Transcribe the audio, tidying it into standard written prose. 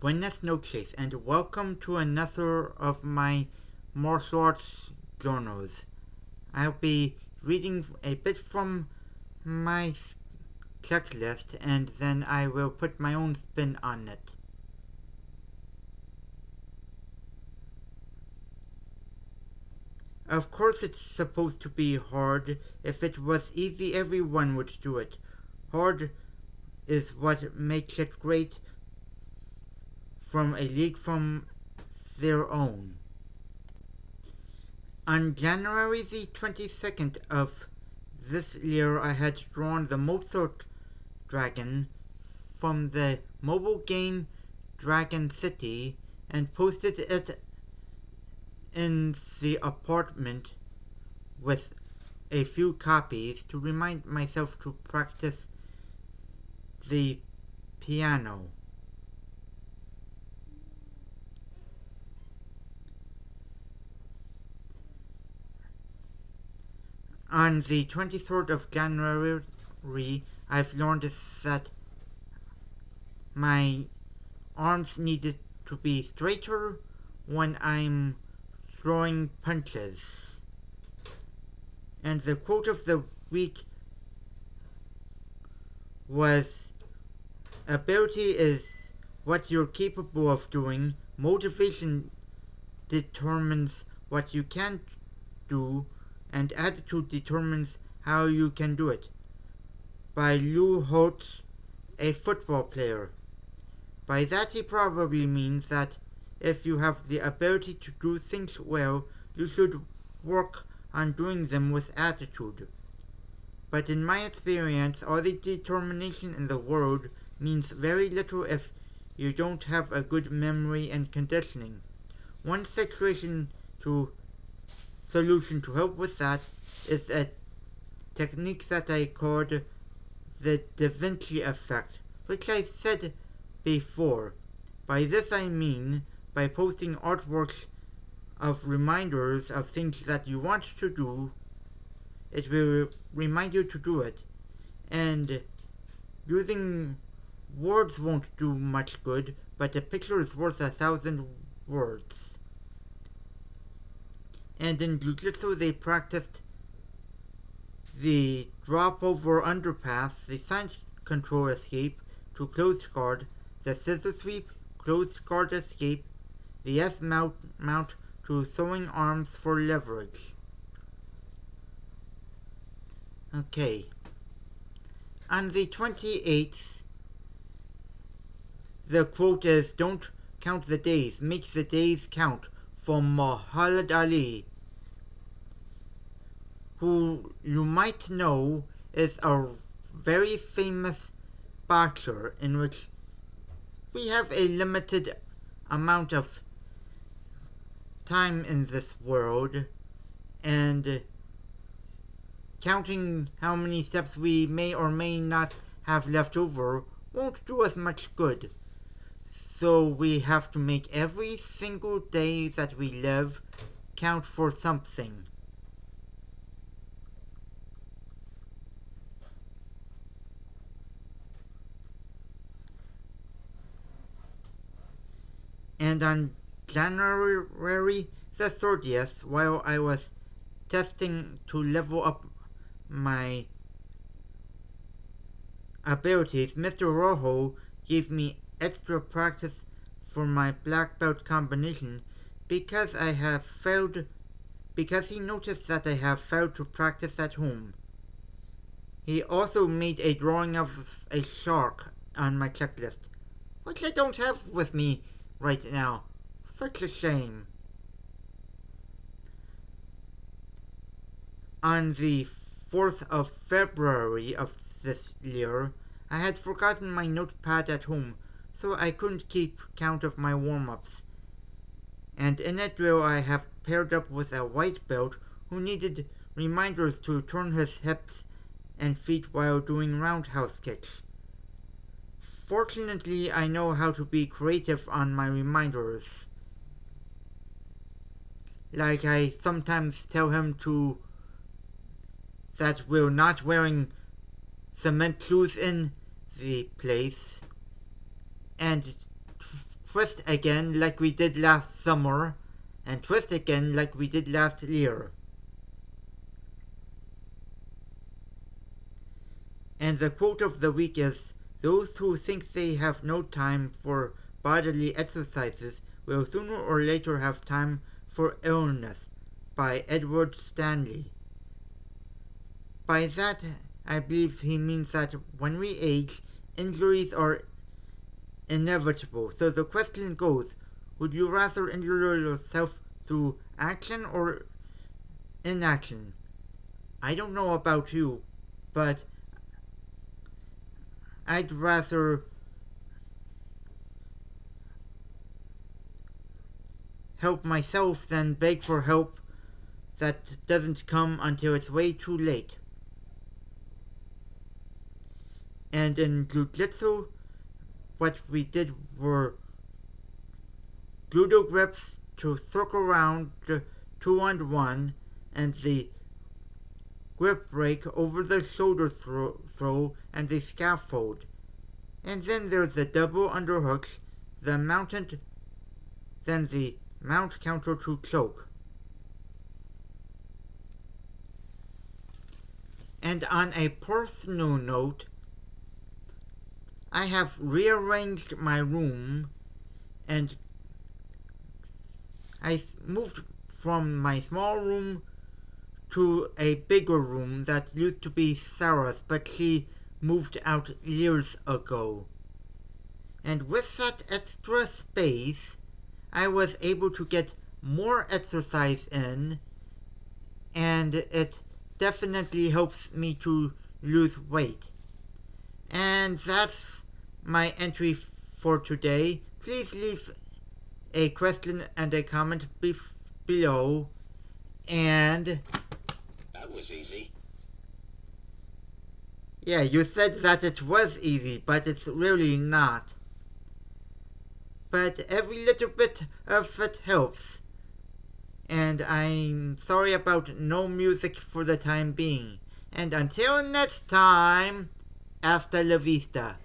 Buenas noches and welcome to another of my martial arts journals. I'll be reading a bit from my checklist and then I will put my own spin on it. Of course it's supposed to be hard. If it was easy everyone would do it. Hard is what makes it great from a league from their own. On January the 22nd of this year, I had drawn the Mozart dragon from the mobile game Dragon City and posted it in the apartment with a few copies to remind myself to practice the piano. On the 23rd of January, I've learned that my arms needed to be straighter when I'm throwing punches. And the quote of the week was, "Ability is what you're capable of doing. Motivation determines what you can do, and attitude determines how you can do it." By Lou Holtz, a football player. By that he probably means that if you have the ability to do things well, you should work on doing them with attitude. But in my experience, all the determination in the world means very little if you don't have a good memory and conditioning. One solution to help with that is a technique that I called the Da Vinci effect, which I said before. By this I mean by posting artworks of reminders of things that you want to do. It will remind you to do it. And using words won't do much good, but a picture is worth 1,000 words. And in Jiu-Jitsu they practiced the drop over underpass, the side control escape to closed guard, the scissor sweep, closed guard escape, the S mount to throwing arms for leverage. Okay. On the 28th, the quote is, "Don't count the days, make the days count," from Muhammad Ali, who you might know is a very famous boxer in which we have a limited amount of time in this world, and counting how many steps we may or may not have left over won't do us much good. So we have to make every single day that we live count for something. And on January the 30th, while I was testing to level up my abilities, Mr. Rojo gave me extra practice for my black belt combination because he noticed that I have failed to practice at home. He also made a drawing of a shark on my checklist, which I don't have with me right now. Such a shame. On the 4th of February of this year, I had forgotten my notepad at home, so I couldn't keep count of my warm-ups. And in a drill I have paired up with a white belt who needed reminders to turn his hips and feet while doing roundhouse kicks. Fortunately, I know how to be creative on my reminders. Like I sometimes tell him that we're not wearing cement shoes in the place, and twist again like we did last summer, and twist again like we did last year. And the quote of the week is, "Those who think they have no time for bodily exercises will sooner or later have time for illness," by Edward Stanley. By that, I believe he means that when we age, injuries are inevitable. So the question goes, would you rather injure yourself through action or inaction? I don't know about you, but I'd rather help myself than beg for help that doesn't come until it's way too late. And in Jiu-Jitsu, what we did were judo grips to circle around 2-on-1 and the grip break over the shoulder throw and the scaffold. And then there's the double underhooks, the mounted, then the mount counter to choke. And on a personal note, I have rearranged my room and I moved from my small room to a bigger room that used to be Sarah's, but she moved out years ago. And with that extra space, I was able to get more exercise in, and it definitely helps me to lose weight. And that's my entry for today. Please leave a question and a comment below. And that was easy. Yeah, you said that it was easy, but it's really not. But every little bit of it helps. And I'm sorry about no music for the time being. And until next time, hasta la vista.